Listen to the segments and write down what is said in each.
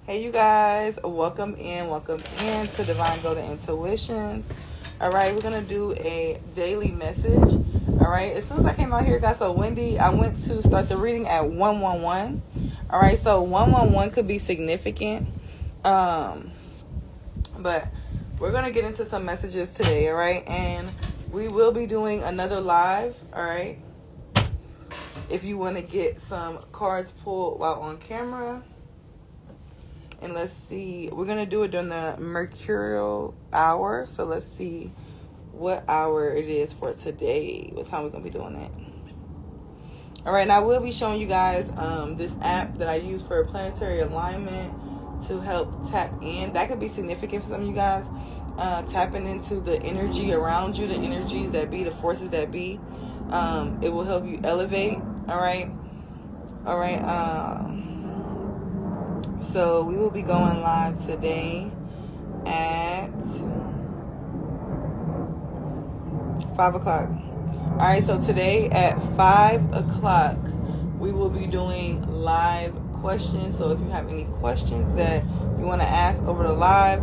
Hey, you guys, welcome in to Divine Golden Intuitions. All right, we're going to do a daily message. All right, as soon as I came out here, it got so windy. I went to start the reading at 111. All right, so 111 could be significant. But we're going to get into some messages today. All right, and we will be doing another live. All right, if you want to get some cards pulled while on camera. And let's see, we're going to do it during the mercurial hour. So let's see what hour it is for today. What time we're going to be doing that. All right, and I will be showing you guys this app that I use for planetary alignment to help tap in. That could be significant for some of you guys. Tapping into the energy around you, the energies that be, the forces that be. It will help you elevate. All right. So we will be going live today at 5 o'clock. All right, so today at 5 o'clock, we will be doing live questions. So if you have any questions that you want to ask over the live,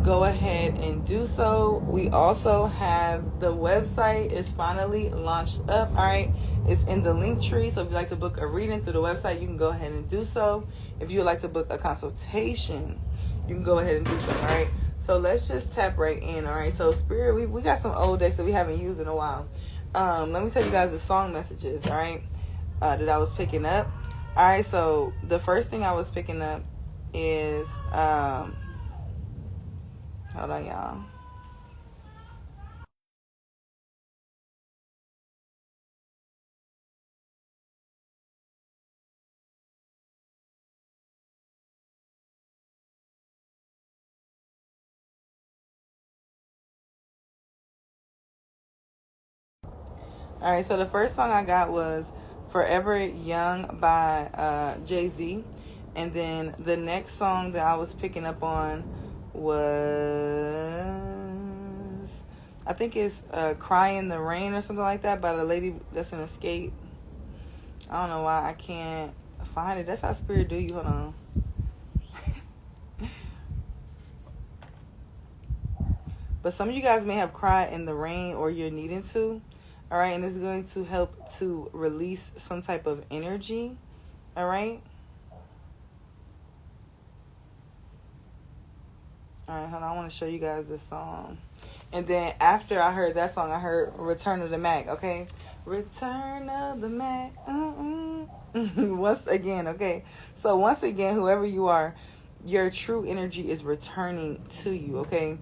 go ahead and do so. We also have the website is finally launched up. All right, it's in the link tree. So if you'd like to book a reading through the website, you can go ahead and do so. If you would like to book a consultation, you can go ahead and do so. All right, so let's just tap right in. All right, so Spirit, we got some old decks that we haven't used in a while. Let me tell you guys the song messages. All right, that I was picking up. All right, so the first thing I was picking up is hold on, y'all. All right, so the first song I got was Forever Young by Jay-Z. And then the next song that I was picking up on was, I think it's Cry in the Rain or something like that by the lady that's in Escape. I don't know why I can't find it. That's how Spirit do you. Hold on. But some of you guys may have cried in the rain or you're needing to. All right, and it's going to help to release some type of energy. All right. All right, hold on. I want to show you guys this song. And then after I heard that song, I heard Return of the Mac, okay? Return of the Mac. Once again, okay? So once again, whoever you are, your true energy is returning to you, okay?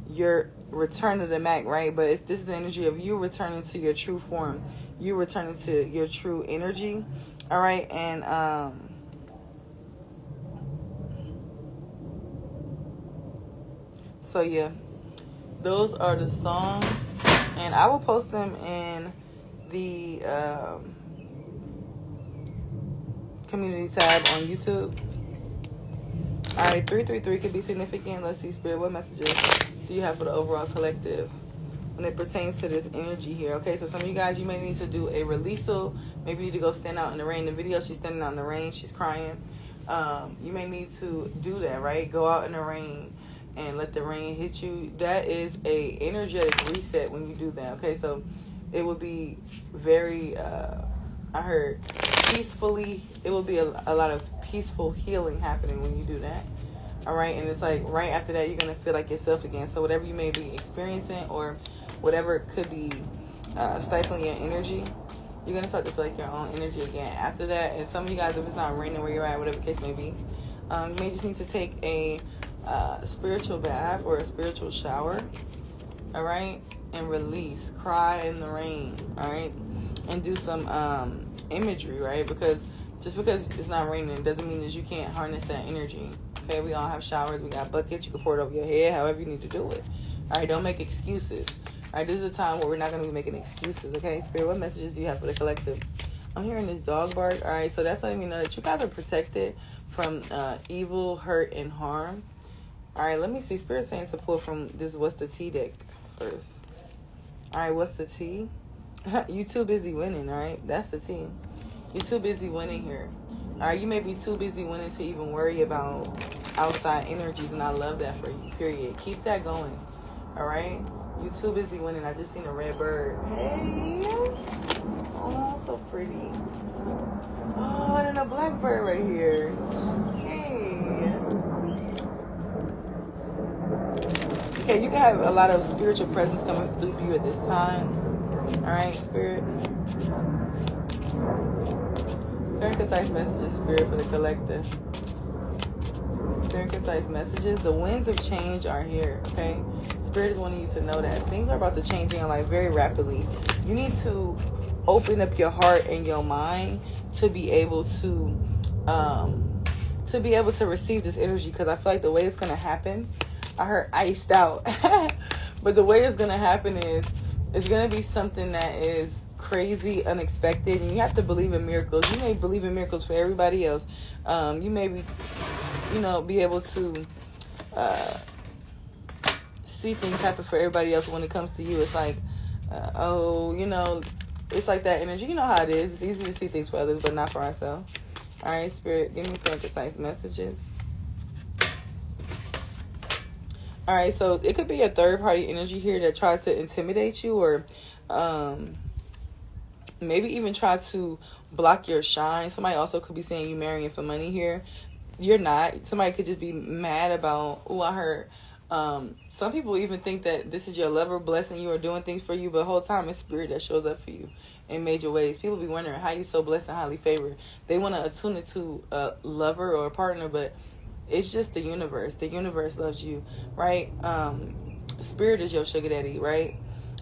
Your return of the Mac, right? But this is the energy of you returning to your true form. You returning to your true energy, all right? And so yeah, those are the songs, and I will post them in the community tab on YouTube. All right, 333 could be significant. Let's see, Spirit, what messages do you have for the overall collective when it pertains to this energy here? Okay, so some of you guys, you may need to do a releasal. Maybe you need to go stand out in the rain. The video, she's standing out in the rain. She's crying. You may need to do that, right? Go out in the rain and let the rain hit you. That is a energetic reset when you do that. Okay, so it would be very, I heard, peacefully. It will be a lot of peaceful healing happening when you do that. All right, and it's like right after that, you're going to feel like yourself again. So whatever you may be experiencing or whatever could be stifling your energy, you're going to start to feel like your own energy again after that. And some of you guys, if it's not raining where you're at, whatever the case may be, you may just need to take a spiritual bath or a spiritual shower, all right, and release, cry in the rain, all right, and do some imagery, right? Because just because it's not raining doesn't mean that you can't harness that energy. Okay, we all have showers, we got buckets, you can pour it over your head, however you need to do it. All right, don't make excuses. All right, this is a time where we're not going to be making excuses. Okay, Spirit, what messages do you have for the collective? I'm hearing this dog bark. All right, so that's letting me know that you guys are protected from evil, hurt, and harm. All right, let me see. Spirit saying to pull from this What's the Tea deck first. All right, what's the tea? You too busy winning, all right? That's the tea. You're too busy winning here. All right, you may be too busy winning to even worry about outside energies, and I love that for you, period. Keep that going, all right? You too busy winning. I just seen a red bird. Hey. Oh, so pretty. Oh, and then a black bird right here. Hey. Okay, you can have a lot of spiritual presence coming through for you at this time. All right, Spirit. Very concise messages, Spirit, for the collective. Very concise messages. The winds of change are here, okay? Spirit is wanting you to know that things are about to change in your life very rapidly. You need to open up your heart and your mind to be able to receive this energy, because I feel like the way it's going to happen, I heard iced out, but the way it's going to happen is it's going to be something that is crazy, unexpected, and you have to believe in miracles. You may believe in miracles for everybody else. You may be, be able to see things happen for everybody else. When it comes to you, it's like, it's like that energy. You know how it is. It's easy to see things for others, but not for ourselves. All right, Spirit, give me some concise messages. All right, so it could be a third-party energy here that tries to intimidate you, or maybe even try to block your shine. Somebody also could be saying you marrying for money here. You're not. Somebody could just be mad about, I heard. Some people even think that this is your lover blessing you or doing things for you, but the whole time it's Spirit that shows up for you in major ways. People be wondering how you so blessed and highly favored. They want to attune it to a lover or a partner, but it's just the universe. The universe loves you, right? Spirit is your sugar daddy, right?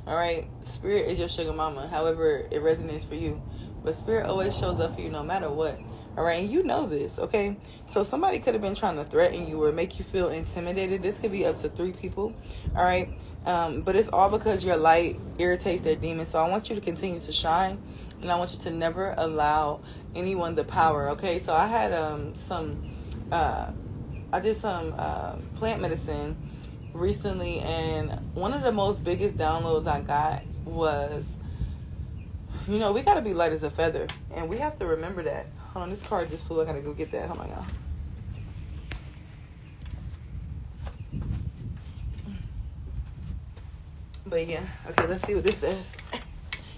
All right? Spirit is your sugar mama, however it resonates for you. But Spirit always shows up for you no matter what. All right? And you know this, okay? So somebody could have been trying to threaten you or make you feel intimidated. This could be up to 3 people, all right? But it's all because your light irritates their demons. So I want you to continue to shine, and I want you to never allow anyone the power, okay? So I had I did some plant medicine recently, and one of the most biggest downloads I got was, we got to be light as a feather, and we have to remember that. Hold on, this card just flew. I got to go get that. Hold on, y'all. But yeah, okay, let's see what this says.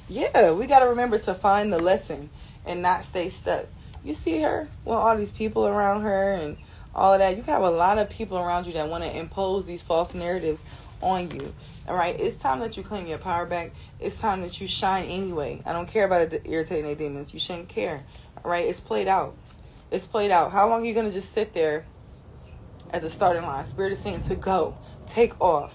Yeah, we got to remember to find the lesson and not stay stuck. You see her? Well, all these people around her and all of that. You have a lot of people around you that want to impose these false narratives on you. All right, it's time that you claim your power back. It's time that you shine anyway. I don't care about it irritating their demons. You shouldn't care. All right, it's played out. It's played out. How long are you going to just sit there at the starting line? Spirit is saying to go. Take off.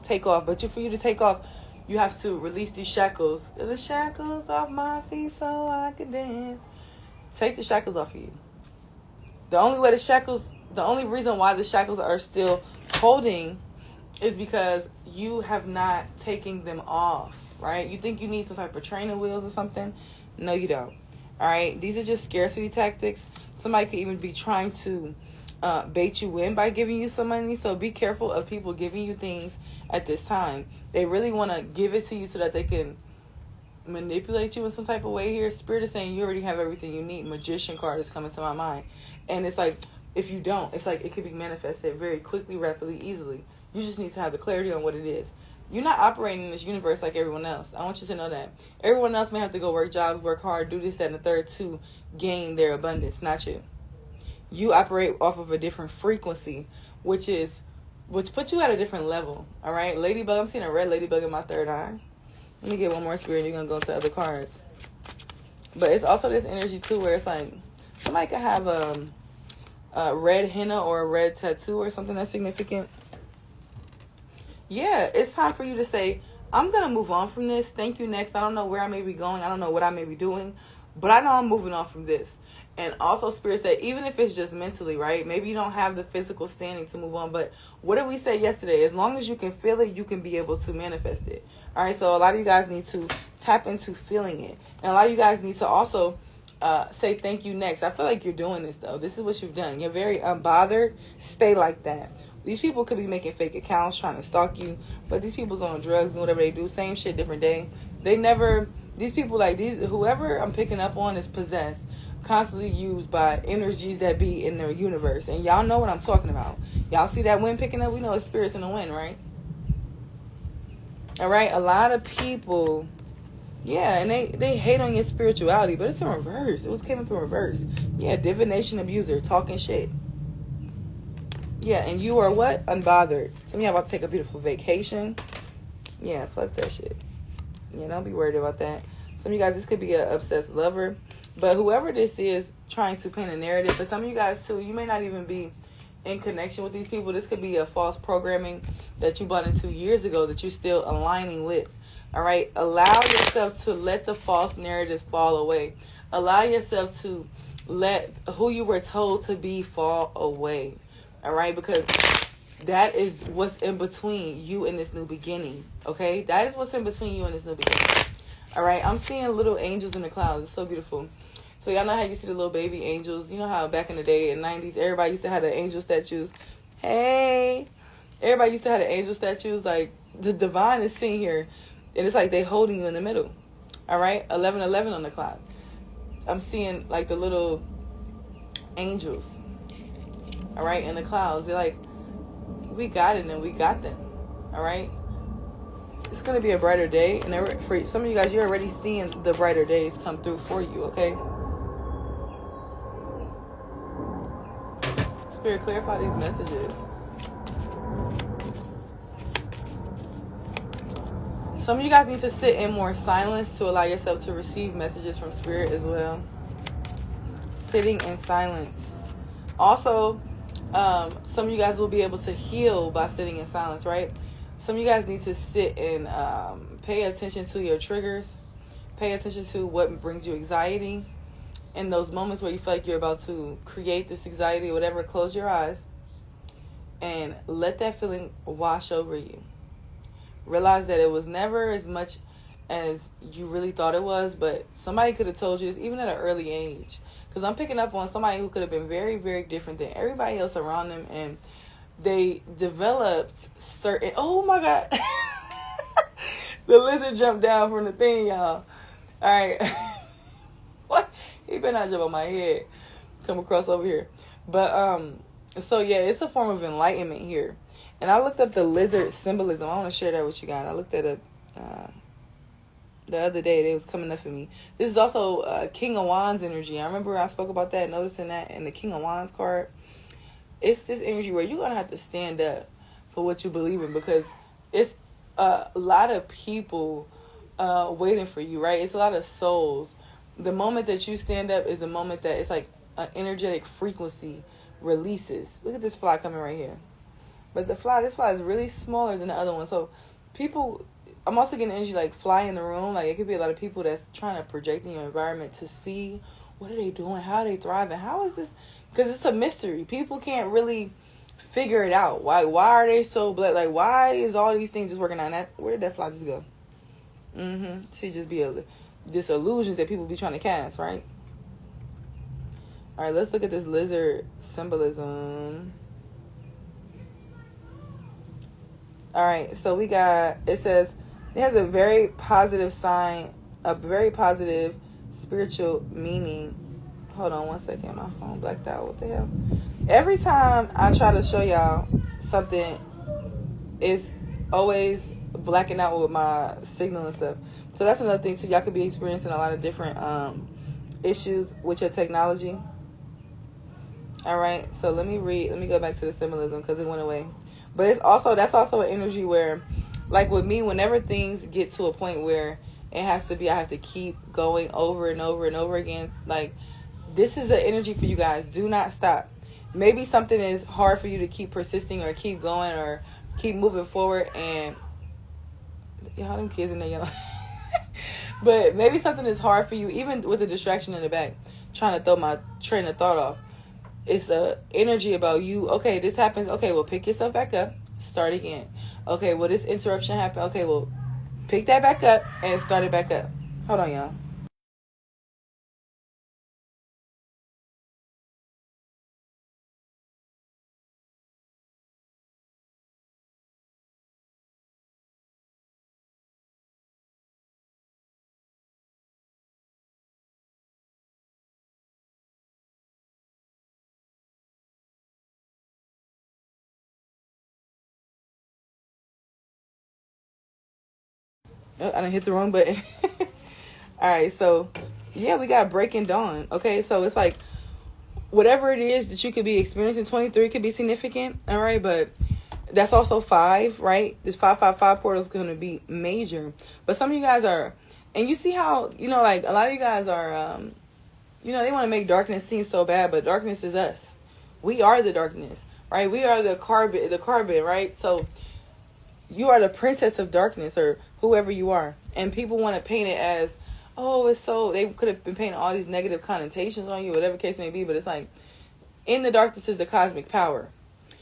Take off. But for you to take off, you have to release these shackles. The shackles off my feet so I can dance. Take the shackles off of you. The only reason why the shackles are still holding is because you have not taken them off, right? You think you need some type of training wheels or something? No, you don't. All right? These are just scarcity tactics. Somebody could even be trying to bait you in by giving you some money. So be careful of people giving you things at this time. They really want to give it to you so that they can manipulate you in some type of way here. Spirit is saying you already have everything you need. Magician card is coming to my mind. And it's like, if you don't, it's like it could be manifested very quickly, rapidly, easily. You just need to have the clarity on what it is. You're not operating in this universe like everyone else. I want you to know that. Everyone else may have to go work jobs, work hard, do this, that, and the third to gain their abundance. Not you. You operate off of a different frequency, which puts you at a different level. All right? Ladybug, I'm seeing a red ladybug in my third eye. Let me get one more Spirit. You're going to go to other cards. But it's also this energy, too, where it's like somebody could have a red henna or a red tattoo or something that's significant. Yeah, it's time for you to say, I'm going to move on from this. Thank you, next. I don't know where I may be going. I don't know what I may be doing. But I know I'm moving on from this. And also, Spirit said, even if it's just mentally, right? Maybe you don't have the physical standing to move on. But what did we say yesterday? As long as you can feel it, you can be able to manifest it. All right, so a lot of you guys need to tap into feeling it. And a lot of you guys need to also say thank you next. I feel like you're doing this, though. This is what you've done. You're very unbothered. Stay like that. These people could be making fake accounts, trying to stalk you. But these people's on drugs and whatever they do. Same shit, different day. These people like these, whoever I'm picking up on is possessed. constantly used by energies that be in the universe. And y'all know what I'm talking about. Y'all see that wind picking up? We know it's spirits in the wind, right? All right, a lot of people, yeah, and they hate on your spirituality, but it's in reverse. It came up in reverse. Yeah, divination abuser, talking shit. Yeah, and you are what? Unbothered. Some of y'all about to take a beautiful vacation. Yeah, fuck that shit. Yeah, don't be worried about that. Some of you guys, this could be an obsessed lover. But whoever this is trying to paint a narrative, for some of you guys too, you may not even be in connection with these people. This could be a false programming that you bought into years ago that you're still aligning with. All right? Allow yourself to let the false narratives fall away. Allow yourself to let who you were told to be fall away. All right? Because that is what's in between you and this new beginning. Okay? That is what's in between you and this new beginning. All right? I'm seeing little angels in the clouds. It's so beautiful. So y'all know how you see the little baby angels. You know how back in the day in the 90s, everybody used to have the angel statues. Hey! Everybody used to have the angel statues. Like, the divine is sitting here. And it's like they holding you in the middle. All right? 1111 on the clock. I'm seeing like the little angels. All right? In the clouds. They're like, we got it and we got them. All right? It's going to be a brighter day. And for some of you guys, you're already seeing the brighter days come through for you. Okay? Spirit, clarify these messages. Some of you guys need to sit in more silence to allow yourself to receive messages from Spirit as well. Sitting in silence. Also, some of you guys will be able to heal by sitting in silence, right? Some of you guys need to sit and pay attention to your triggers. Pay attention to what brings you anxiety. In those moments where you feel like you're about to create this anxiety or whatever, close your eyes and let that feeling wash over you. Realize that it was never as much as you really thought it was, but somebody could have told you this even at an early age. Because I'm picking up on somebody who could have been very, very different than everybody else around them, and they developed certain... Oh my God. The lizard jumped down from the thing, y'all. All right. What? He better not jump on my head. Come across over here. But, so yeah, it's a form of enlightenment here. And I looked up the lizard symbolism. I want to share that with you guys. I looked at it the other day. It was coming up for me. This is also King of Wands energy. I remember I spoke about that, noticing that in the King of Wands card. It's this energy where you're going to have to stand up for what you believe in, because it's a lot of people waiting for you, right? It's a lot of souls. The moment that you stand up is the moment that it's like an energetic frequency releases. Look at this fly coming right here. But this fly is really smaller than the other one. So people, I'm also getting energy like fly in the room. Like it could be a lot of people that's trying to project in your environment to see what are they doing, how are they thriving, how is this? Because it's a mystery. People can't really figure it out. Why are they so blessed? Like, why is all these things just working on that? Where did that fly just go? See, just be this illusion that people be trying to cast, right? All right, let's look at this lizard symbolism. All right, so we got, it says, it has a very positive sign, a very positive spiritual meaning. Hold on one second, my phone blacked out. What the hell? Every time I try to show y'all something, it's always blacking out with my signal and stuff. So that's another thing too. Y'all could be experiencing a lot of different issues with your technology. All right, so let me go back to the symbolism because it went away. But that's also an energy where, like with me, whenever things get to a point where it has to be, I have to keep going over and over and over again. Like, this is the energy for you guys. Do not stop. Maybe something is hard for you to keep persisting or keep going or keep moving forward. And y'all, them kids in there yelling. But maybe something is hard for you, even with the distraction in the back, trying to throw my train of thought off. It's a energy about you. Okay, this happens. Okay, well, pick yourself back up. Start again. Okay, well, this interruption happened. Okay, well, pick that back up and start it back up. Hold on, y'all. Oh, I didn't hit the wrong button. All right, so yeah, we got Breaking Dawn. Okay, so it's like whatever it is that you could be experiencing, 23 could be significant. All right, but that's also 5, right? This 555 portal is going to be major. But some of you guys are, and you see how, you know, like a lot of you guys are, you know, they want to make darkness seem so bad, but darkness is us. We are the darkness, right? We are the carbon, right? So you are the princess of darkness, or whoever you are. And people want to paint it as, oh, it's so, they could have been painting all these negative connotations on you, whatever case may be. But it's like, in the darkness is the cosmic power.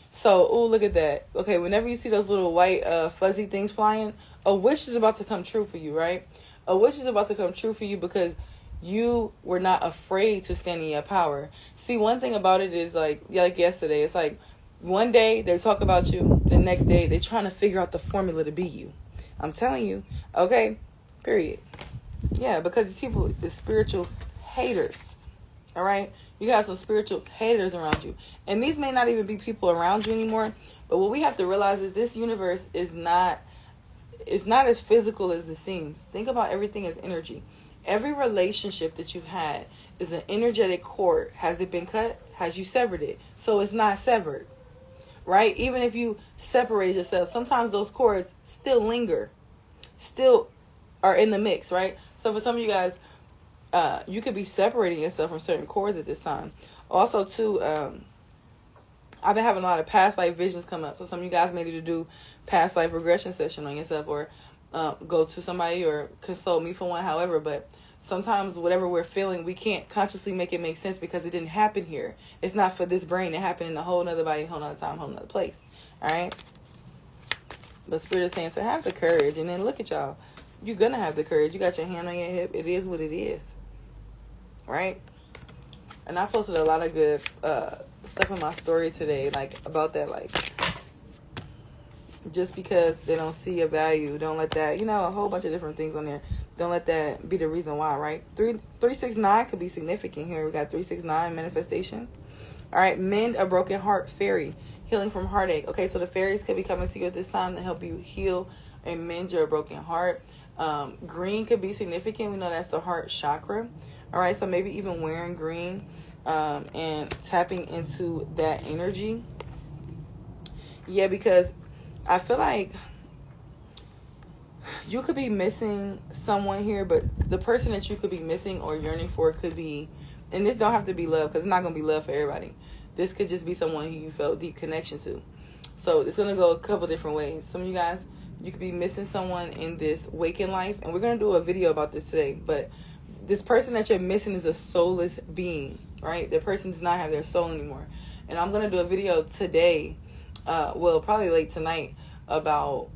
So, oh, look at that. Okay, whenever you see those little white fuzzy things flying, a wish is about to come true for you, right? A wish is about to come true for you because you were not afraid to stand in your power. See, one thing about it is like yesterday, it's like one day they talk about you, the next day they're trying to figure out the formula to be you. I'm telling you, okay? Period. Yeah, because these people, the spiritual haters, all right? You got some spiritual haters around you. And these may not even be people around you anymore. But what we have to realize is this universe is not as physical as it seems. Think about everything as energy. Every relationship that you've had is an energetic cord. Has it been cut? Has you severed it? So it's not severed, right? Even if you separate yourself, sometimes those cords still linger, still are in the mix, right? So for some of you guys, you could be separating yourself from certain cords at this time. Also, too, I've been having a lot of past life visions come up. So some of you guys may need to do past life regression session on yourself, or go to somebody or consult me for one, however. But sometimes whatever we're feeling, we can't consciously make it make sense because it didn't happen here. It's not for this brain. It happened in a whole nother body, whole nother time, whole nother place. All right? But Spirit is saying to have the courage. And then look at y'all. You're going to have the courage. You got your hand on your hip. It is what it is. Right? And I posted a lot of good stuff in my story today, like about that, like just because they don't see a value, don't let that, you know, a whole bunch of different things on there. Don't let that be the reason why, right? 369 could be significant here. We got 369 manifestation. All right, mend a broken heart, fairy, healing from heartache. Okay, so the fairies could be coming to you at this time to help you heal and mend your broken heart. Green could be significant. We know that's the heart chakra. All right, so maybe even wearing green and tapping into that energy. Yeah, because I feel like you could be missing someone here, but the person that you could be missing or yearning for could be, and this don't have to be love, because it's not going to be love for everybody. This could just be someone who you felt deep connection to. So it's going to go a couple different ways. Some of you guys, you could be missing someone in this waking life, and we're going to do a video about this today, but this person that you're missing is a soulless being, right? The person does not have their soul anymore. And I'm going to do a video today, probably late tonight, about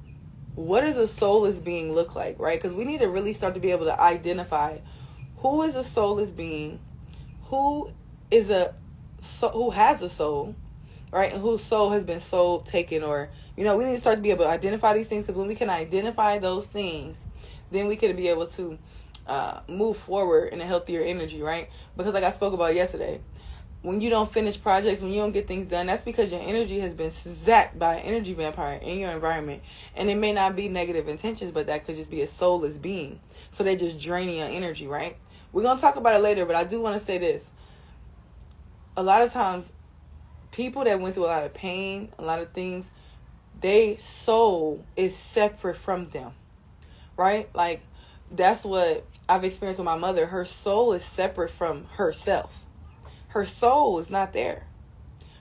what does a soulless being look like, right? Because we need to really start to be able to identify who is a soulless being, who has a soul, right? And whose soul has been soul taken, or, you know, we need to start to be able to identify these things, because when we can identify those things, then we can be able to move forward in a healthier energy, right? Because like I spoke about yesterday, when you don't finish projects, when you don't get things done, that's because your energy has been zapped by an energy vampire in your environment. And it may not be negative intentions, but that could just be a soulless being. So they're just draining your energy, right? We're going to talk about it later, but I do want to say this. A lot of times, people that went through a lot of pain, a lot of things, their soul is separate from them, right? Like, that's what I've experienced with my mother. Her soul is separate from herself. Her soul is not there.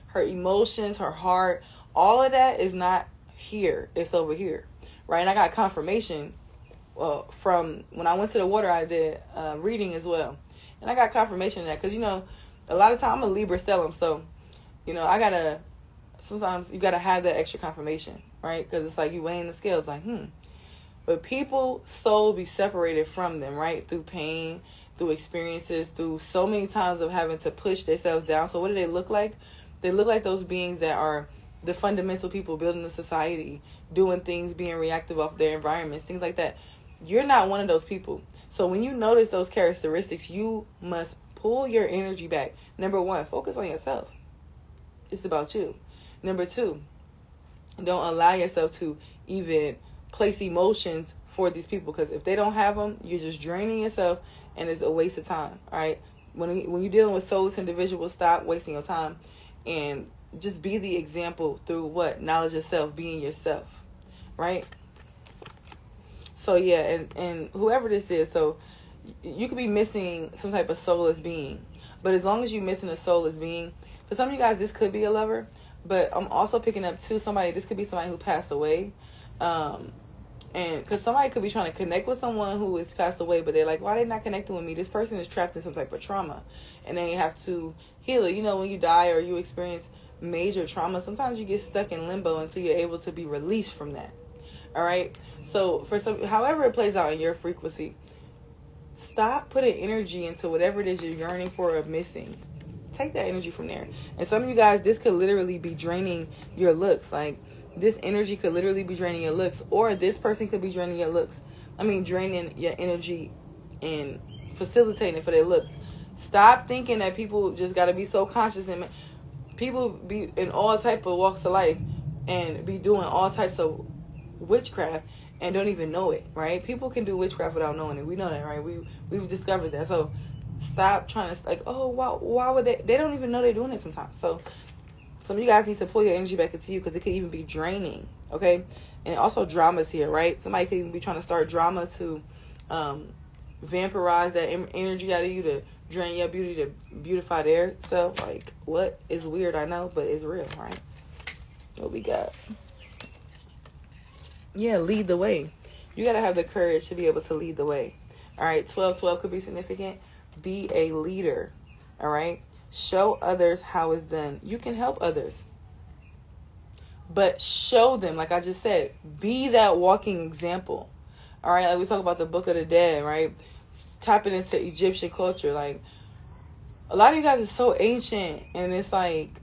Her emotions, her heart, all of that is not here. It's over here, right? And I got confirmation from when I went to the water. I did reading as well, and I got confirmation of that, because, you know, a lot of time I'm a Libra stellium, so, you know, sometimes you gotta have that extra confirmation, right? Because it's like you weighing the scales, like, But people's soul be separated from them, right? Through pain, through experiences, through so many times of having to push themselves down. So what do they look like? They look like those beings that are the fundamental people building the society, doing things, being reactive off their environments, things like that. You're not one of those people. So when you notice those characteristics, you must pull your energy back. Number one, focus on yourself. It's about you. Number two, don't allow yourself to even place emotions for these people, because if they don't have them, you're just draining yourself and it's a waste of time. All right, when you're dealing with soulless individuals, stop wasting your time and just be the example through what? Knowledge of self, being yourself, right? So yeah, and whoever this is, so you could be missing some type of soulless being, but as long as you're missing a soulless being, for some of you guys this could be a lover, but I'm also picking up too somebody, this could be somebody who passed away, and because somebody could be trying to connect with someone who has passed away, but they're like, why are they not connecting with me? This person is trapped in some type of trauma, and they have to heal it. You know, when you die or you experience major trauma, sometimes you get stuck in limbo until you're able to be released from that. All right, so for some, however it plays out in your frequency, stop putting energy into whatever it is you're yearning for or missing. Take that energy from there. And some of you guys, this could literally be draining your looks. Like, this energy could literally be draining your looks, or this person could be draining your looks. I mean, draining your energy and facilitating for their looks. Stop thinking that people just got to be so conscious, and people be in all type of walks of life and be doing all types of witchcraft and don't even know it, right? People can do witchcraft without knowing it. We know that, right? We've discovered that. So stop trying to, like, oh, why would they don't even know they're doing it sometimes. So some of you guys need to pull your energy back into you, because it could even be draining, okay? And also drama's here, right? Somebody could even be trying to start drama to vampirize that energy out of you, to drain your beauty, to beautify their self. Like, what is weird, I know, but it's real, right? What we got? Yeah, lead the way. You got to have the courage to be able to lead the way. All right, 12-12 could be significant. Be a leader, all right? Show others how it's done. You can help others, but show them, like I just said, be that walking example, all right? Like we talk about the Book of the Dead, right? Tapping into Egyptian culture. Like, a lot of you guys are so ancient, and it's like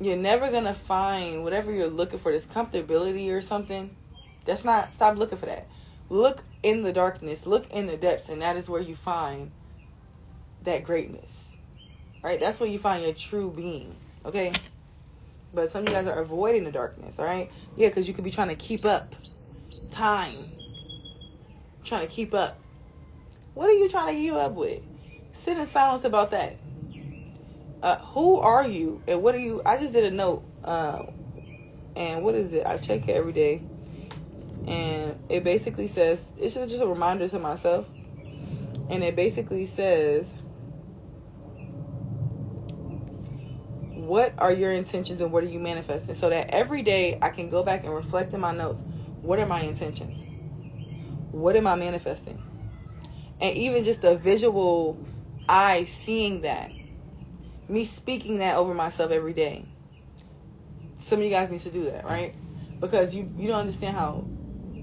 you're never going to find whatever you're looking for, this comfortability or something. That's not, stop looking for that. Look in the darkness, look in the depths, and that is where you find that greatness. Right? That's where you find your true being. Okay? But some of you guys are avoiding the darkness. All right? Yeah, because you could be trying to keep up. Time. Trying to keep up. What are you trying to keep up with? Sit in silence about that. Who are you? And what are you? I just did a note. And what is it? I check it every day. And it basically says, it's just a reminder to myself. And it basically says, what are your intentions and what are you manifesting? So that every day I can go back and reflect in my notes. What are my intentions? What am I manifesting? And even just the visual eye seeing that. Me speaking that over myself every day. Some of you guys need to do that, right? Because you don't understand how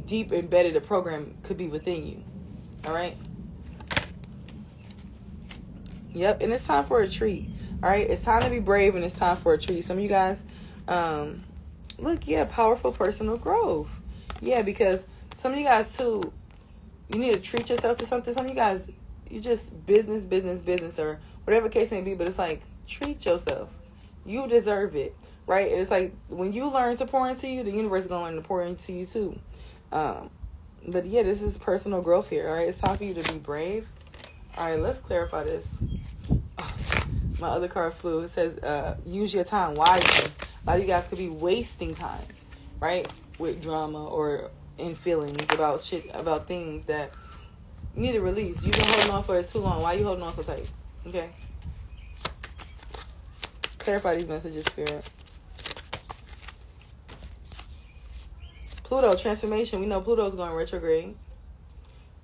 deep embedded a program could be within you. All right? Yep, and it's time for a treat. All right, it's time to be brave, and it's time for a treat. Some of you guys, look, yeah, powerful personal growth. Yeah, because some of you guys, too, you need to treat yourself to something. Some of you guys, you just business, or whatever case may be, but it's like, treat yourself. You deserve it, right? And it's like, when you learn to pour into you, the universe is going to learn to pour into you, too. But, yeah, this is personal growth here, all right? It's time for you to be brave. All right, let's clarify this. My other card flew. It says, use your time wisely. A lot of you guys could be wasting time, right? With drama or in feelings about shit, about things that you need to release. You've been holding on for too long. Why are you holding on so tight? Okay. Clarify these messages, Spirit. Pluto, transformation. We know Pluto's going retrograde.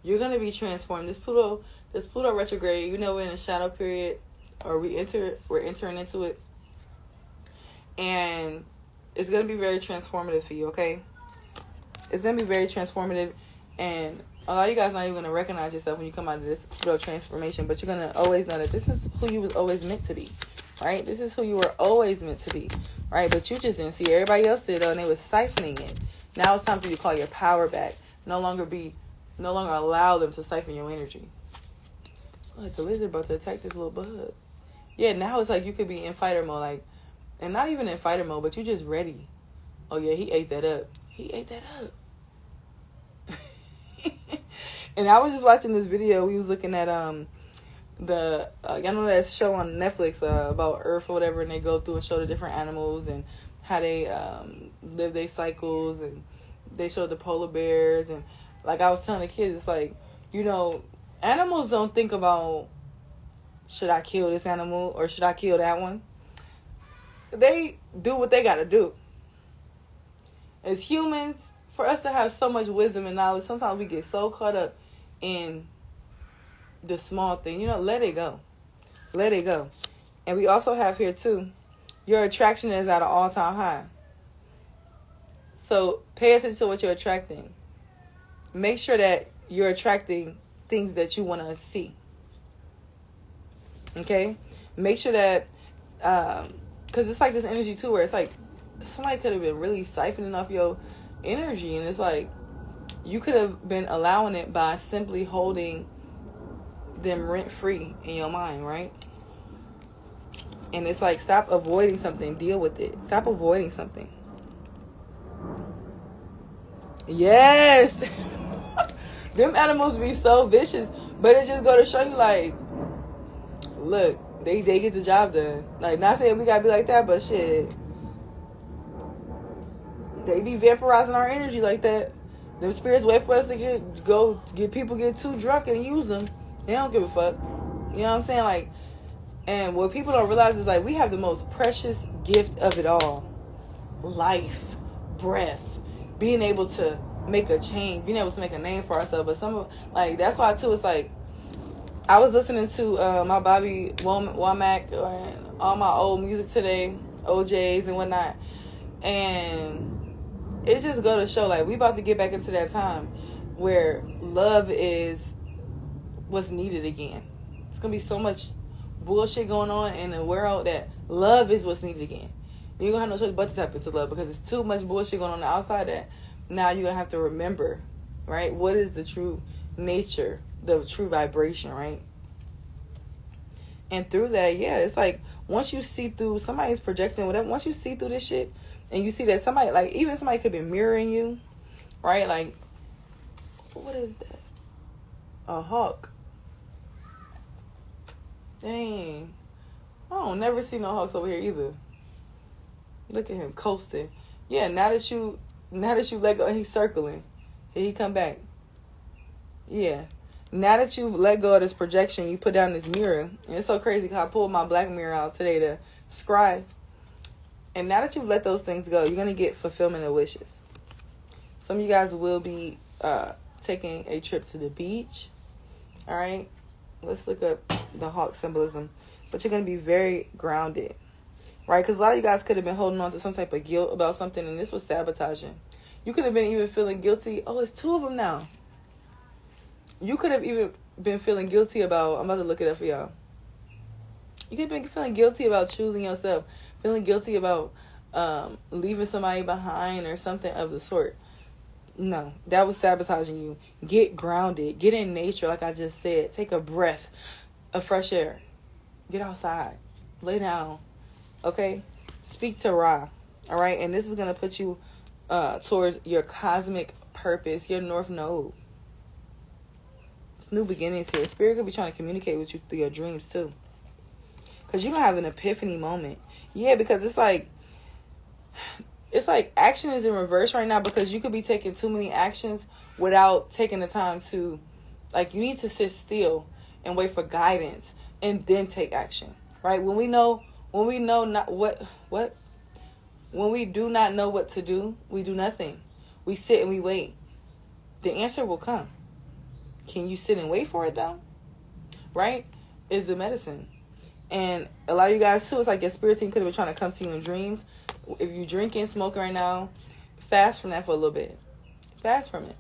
You're going to be transformed. This Pluto retrograde, you know, we're in a shadow period. Or we're entering into it. And it's going to be very transformative for you, okay? It's going to be very transformative. And a lot of you guys not even going to recognize yourself when you come out of this Pluto transformation. But you're going to always know that this is who you was always meant to be. Right? This is who you were always meant to be. Right? But you just didn't see. Everybody else did, though, and they was siphoning it. Now it's time for you to call your power back. No longer allow them to siphon your energy. Like the lizard about to attack this little bug. Yeah, now it's like you could be in fighter mode, like, and not even in fighter mode, but you just ready. Oh yeah, he ate that up. He ate that up. And I was just watching this video. We was looking at y'all know that show on Netflix about Earth or whatever, and they go through and show the different animals and how they live their cycles, and they showed the polar bears. And like I was telling the kids, it's like, you know, animals don't think about, should I kill this animal or should I kill that one? They do what they gotta do. As humans, for us to have so much wisdom and knowledge, sometimes we get so caught up in the small thing. You know, let it go. Let it go. And we also have here too, your attraction is at an all-time high. So pay attention to what you're attracting. Make sure that you're attracting things that you want to see. Okay? Make sure that, because it's like this energy too, where it's like somebody could have been really siphoning off your energy, and it's like you could have been allowing it by simply holding them rent-free in your mind, right? And it's like, stop avoiding something, deal with it. Stop avoiding something. Yes. Them animals be so vicious, but it just go to show you, like, look, they get the job done. Like, not saying we gotta be like that, but shit, they be vaporizing our energy like that. Them spirits wait for us to get people get too drunk and use them. They don't give a fuck. You know what I'm saying? Like, and what people don't realize is, like, we have the most precious gift of it all. Life, breath, being able to make a change, being able to make a name for ourselves. But some of, like, that's why too, it's like, I was listening to my Bobby Womack and all my old music today, OJs and whatnot, and it just go to show, like, we about to get back into that time where love is what's needed again. It's gonna be so much bullshit going on in the world that love is what's needed again. You're gonna have no choice but to tap into love, because it's too much bullshit going on the outside that now you're gonna have to remember, right? What is the true nature, the true vibration, right? And through that, yeah, it's like, once you see through, somebody's projecting whatever, once you see through this shit and you see that somebody, like, even somebody could be mirroring you, right? Like, what is that? A hawk. Dang. I don't never see no hawks over here either. Look at him coasting. Yeah, now that you let go, he's circling. Here he come back. Yeah. Now that you let go of this projection, you put down this mirror. And it's so crazy because I pulled my black mirror out today to scry. And now that you've let those things go, you're going to get fulfillment of wishes. Some of you guys will be taking a trip to the beach. All right? Let's look up the hawk symbolism. But you're going to be very grounded. Right? Because a lot of you guys could have been holding on to some type of guilt about something, and this was sabotaging. You could have been even feeling guilty. Oh, it's two of them now. You could have even been feeling guilty about, I'm about to look it up for y'all. You could have been feeling guilty about choosing yourself. Feeling guilty about leaving somebody behind or something of the sort. No, that was sabotaging you. Get grounded. Get in nature, like I just said. Take a breath of fresh air. Get outside. Lay down. Okay? Speak to Ra. All right? And this is going to put you towards your cosmic purpose, your North Node. It's new beginnings here. Spirit could be trying to communicate with you through your dreams, too. Because you're going to have an epiphany moment. Yeah, because it's like action is in reverse right now, because you could be taking too many actions without taking the time to, like, you need to sit still and wait for guidance and then take action, right? When we do not know what to do, we do nothing. We sit and we wait. The answer will come. Can you sit and wait for it though? Right? Is the medicine. And a lot of you guys too, it's like your spirit team could have been trying to come to you in dreams. If you're drinking, smoking right now, fast from that for a little bit. Fast from it.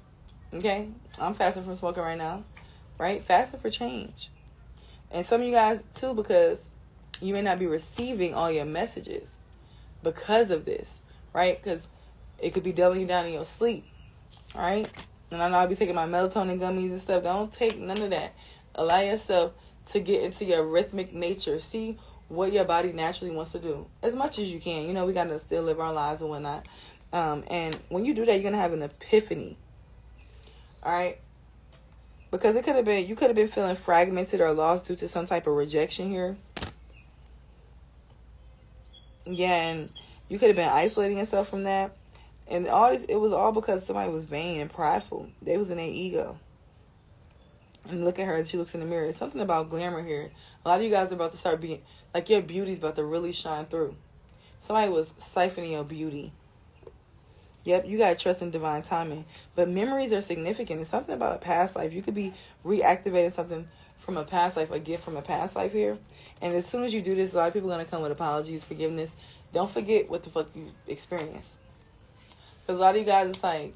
Okay? I'm fasting from smoking right now. Right? Fasting for change. And some of you guys too, because you may not be receiving all your messages because of this. Right? Because it could be dulling you down in your sleep. Alright? And I know I'll be taking my melatonin gummies and stuff. Don't take none of that. Allow yourself to get into your rhythmic nature. See what your body naturally wants to do. As much as you can. You know, we got to still live our lives and whatnot. And when you do that, you're going to have an epiphany. All right? Because it could have been, you could have been feeling fragmented or lost due to some type of rejection here. Yeah, and you could have been isolating yourself from that. And all this, it was all because somebody was vain and prideful. They was in their ego. And look at her as she looks in the mirror. It's something about glamour here. A lot of you guys are about to start being, like, your beauty's about to really shine through. Somebody was siphoning your beauty. Yep, you got to trust in divine timing. But memories are significant. It's something about a past life. You could be reactivating something from a past life, a gift from a past life here. And as soon as you do this, a lot of people are going to come with apologies, forgiveness. Don't forget what the fuck you experienced. Because a lot of you guys, it's like,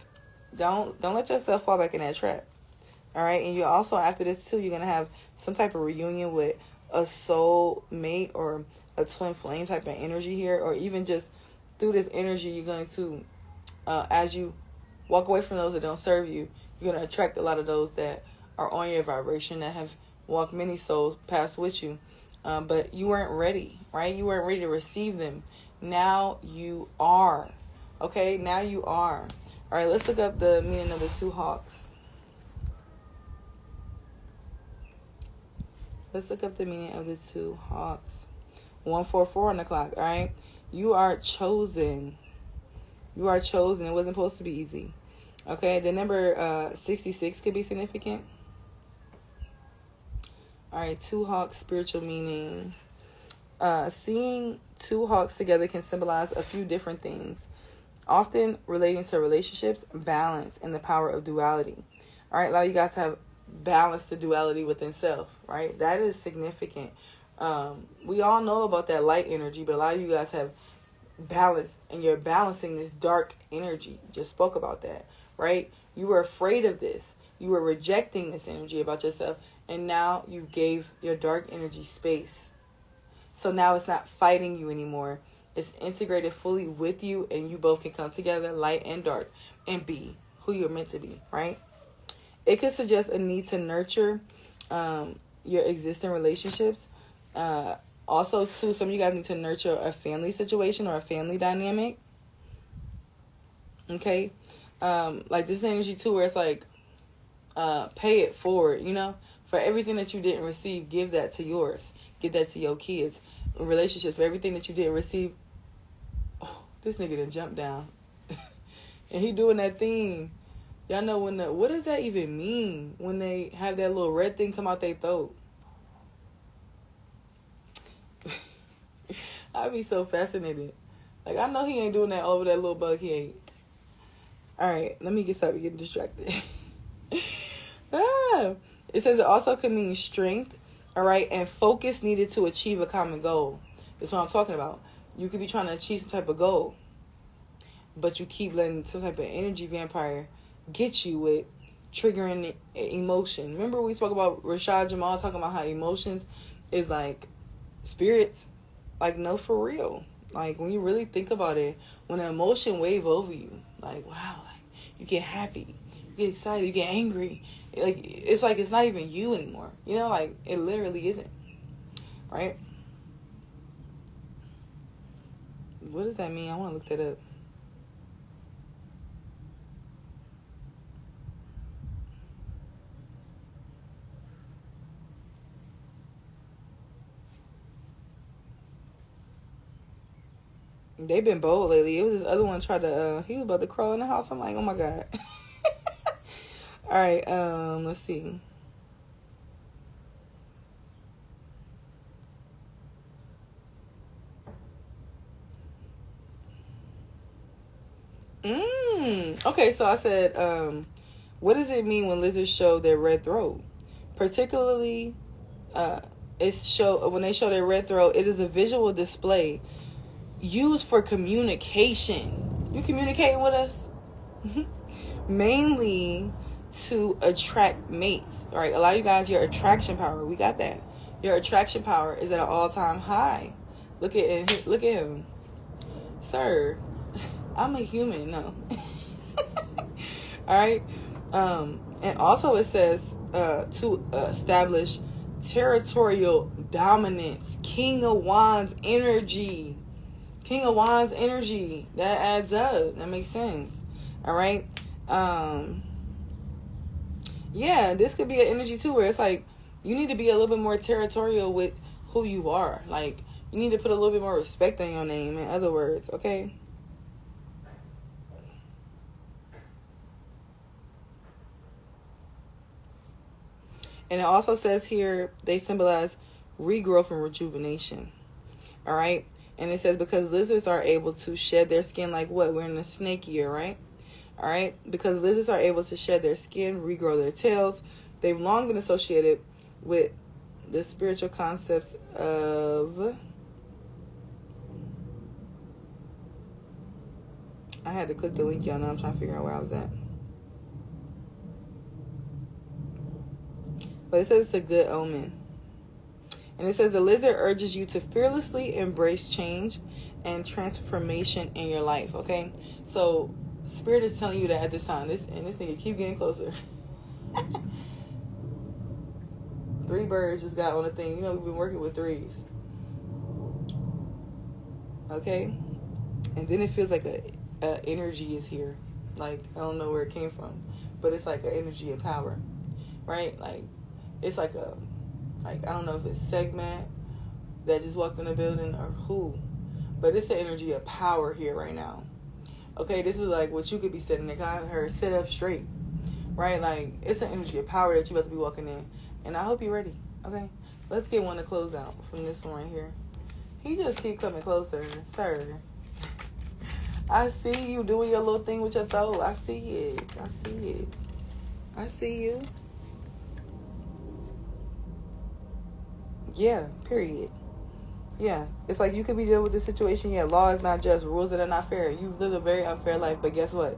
don't let yourself fall back in that trap. All right? And you also, after this, too, you're going to have some type of reunion with a soul mate or a twin flame type of energy here. Or even just through this energy, you're going to, as you walk away from those that don't serve you, you're going to attract a lot of those that are on your vibration, that have walked many souls past with you. But you weren't ready, right? You weren't ready to receive them. Now you are. Okay, now you are. All right, let's look up the meaning of the two hawks. Let's look up the meaning of the two hawks. 144 on the clock, all right? You are chosen. You are chosen. It wasn't supposed to be easy. Okay, the number 66 could be significant. All right, two hawks, spiritual meaning. Seeing two hawks together can symbolize a few different things, often relating to relationships, balance, and the power of duality. All right, a lot of you guys have balanced the duality within self, right? That is significant. We all know about that light energy, but a lot of you guys have balance, and you're balancing this dark energy. Just spoke about that, right? You were afraid of this. You were rejecting this energy about yourself, and now you gave your dark energy space. So now it's not fighting you anymore. It's integrated fully with you, and you both can come together, light and dark, and be who you're meant to be, right? It could suggest a need to nurture your existing relationships. Also, too, some of you guys need to nurture a family situation or a family dynamic. Okay? Like this energy, too, where it's like, pay it forward, you know? For everything that you didn't receive, give that to yours. Give that to your kids. Relationships, for everything that you didn't receive. Oh, this nigga done jumped down. And he doing that thing. Y'all know what does that even mean when they have that little red thing come out their throat? I'd be so fascinated. Like, I know he ain't doing that over that little bug he ate. Alright, let me stop getting distracted. It says it also can mean strength, alright, and focus needed to achieve a common goal. That's what I'm talking about. You could be trying to achieve some type of goal, but you keep letting some type of energy vampire get you with triggering emotion. Remember we spoke about Rashad Jamal talking about how emotions is like spirits? Like, no, for real. Like, when you really think about it, when an emotion wave over you, like, wow, like, you get happy, you get excited, you get angry. It's like it's not even you anymore. You know, like, it literally isn't. Right? What does that mean? I want to look that up. They've been bold lately. It was this other one tried to, he was about to crawl in the house. I'm like, oh my God. All right, let's see. Okay, so I said, what does it mean when lizards show their red throat? Particularly, when they show their red throat, it is a visual display used for communication. You communicating with us? Mainly to attract mates. All right, a lot of you guys, your attraction power, we got that. Your attraction power is at an all-time high. Look at him. Sir, I'm a human, no. All right. And also it says to establish territorial dominance. King of Wands energy. King of Wands energy. That adds up. That makes sense. All right. Yeah, this could be an energy too where it's like you need to be a little bit more territorial with who you are. Like, you need to put a little bit more respect on your name, in other words, okay? And it also says here they symbolize regrowth and rejuvenation. All right? And it says because lizards are able to shed their skin like what? We're in the snake year, right? All right? Because lizards are able to shed their skin, regrow their tails. They've long been associated with the spiritual concepts of... I had to click the link, y'all. Now I'm trying to figure out where I was at. But it says it's a good omen. And it says the lizard urges you to fearlessly embrace change and transformation in your life, okay? So Spirit is telling you that at this time. This nigga keep getting closer. 3 birds just got on the thing. You know, we've been working with 3s. Okay? And then it feels like a energy is here. Like, I don't know where it came from. But it's like an energy of power. Right? Like, it's like I don't know if it's Segment that just walked in the building or who. But it's the energy of power here right now. Okay, this is like what you could be sitting there. I heard sit up straight. Right? Like, it's an energy of power that you about to be walking in. And I hope you're ready. Okay? Let's get one to close out from this one right here. He just keep coming closer. Sir. I see you doing your little thing with your throat. I see it. I see it. I see you. Yeah, period. Yeah, it's like you could be dealing with this situation. Yeah, law is not just, rules that are not fair. You've lived a very unfair life, but guess what?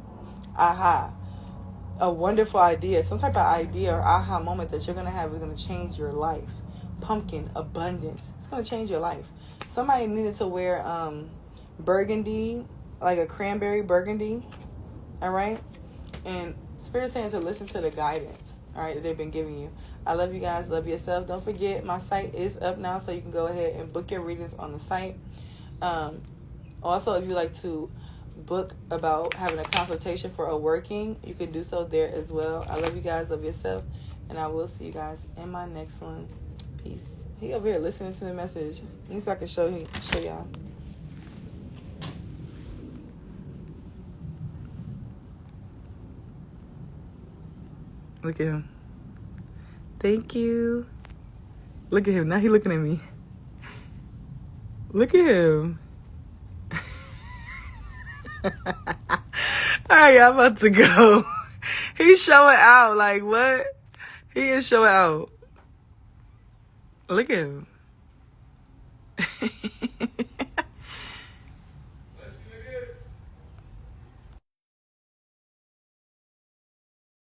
Aha. A wonderful idea, some type of idea or aha moment that you're going to have is going to change your life. Pumpkin, abundance. It's going to change your life. Somebody needed to wear burgundy, like a cranberry burgundy. All right? And Spirit is saying to listen to the guidance. All right, that they've been giving you. I love you guys. Love yourself. Don't forget, my site is up now, so you can go ahead and book your readings on the site. Also, if you'd like to book about having a consultation for a working, you can do so there as well. I love you guys. Love yourself. And I will see you guys in my next one. Peace. He over here listening to the message. At least I can show y'all. Look at him. Thank you. Look at him. Now he looking at me. Look at him. Alright, I'm about to go. He's showing out. Like, what? He is showing out. Look at him.